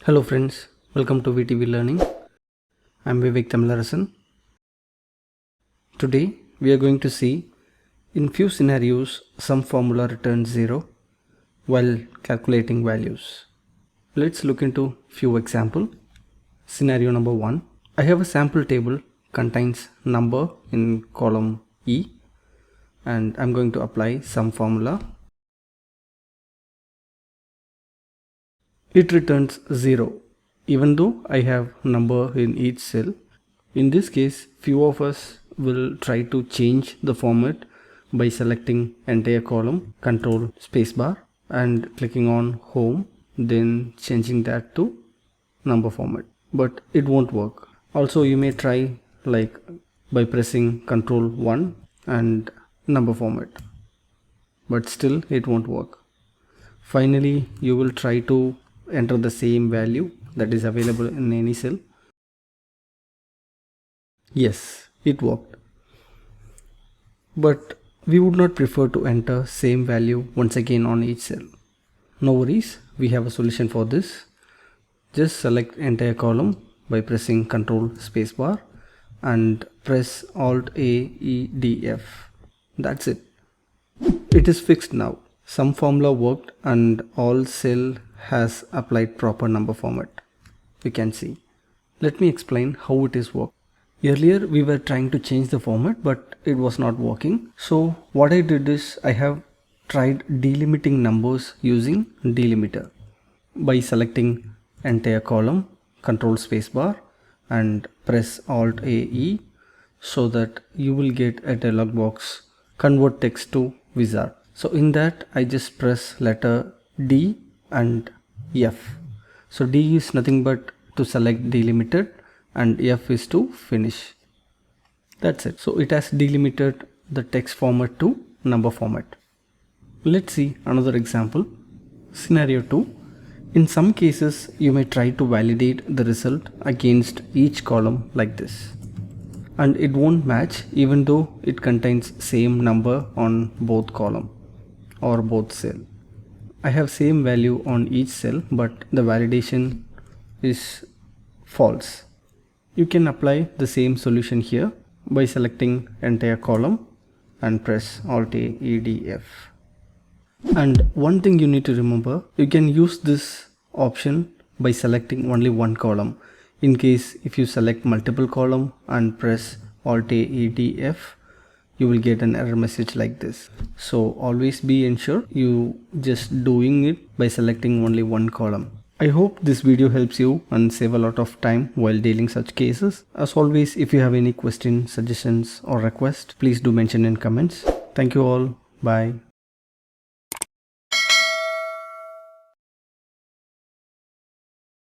Hello friends, welcome to VTV Learning. I am Vivek Tamilarasan. Today we are going to see in few scenarios some formula returns 0 while calculating values. Let's look into few example. Scenario number 1. I have a sample table contains number in column E and I'm going to apply some formula. It returns 0 even though I have number in each cell. In this case, few of us will try to change the format by selecting entire column, control spacebar and clicking on home, then changing that to number format, but it won't work. Also you may try like by pressing control 1 and number format, but still it won't work. Finally you will try to enter the same value that is available in any cell. Yes, it worked. But we would not prefer to enter same value once again on each cell. No worries, we have a solution for this. Just select entire column by pressing Ctrl spacebar and press Alt A E D F. That's it. It is fixed now. Some formula worked and all cell has applied proper number format. You can see. Let me explain how it is worked. Earlier we were trying to change the format but it was not working. So what I did is I have tried delimiting numbers using delimiter by selecting entire column, control spacebar and press Alt AE, so that you will get a dialog box, convert text to wizard. So in that I just press letter D and F. So D is nothing but to select delimited and F is to finish. That's it. So it has delimited the text format to number format. Let's see another example. Scenario 2. In some cases you may try to validate the result against each column like this, and it won't match even though it contains same number on both column or both cell. I have same value on each cell but the validation is false. You can apply the same solution here by selecting entire column and press Alt A E D F. And one thing you need to remember, you can use this option by selecting only one column. In case if you select multiple column and press Alt A E D F, you will get an error message like this. So always be ensure you just doing it by selecting only one column. I hope this video helps you and save a lot of time while dealing such cases. As always, if you have any questions, suggestions or requests, please do mention in comments. Thank you all. Bye.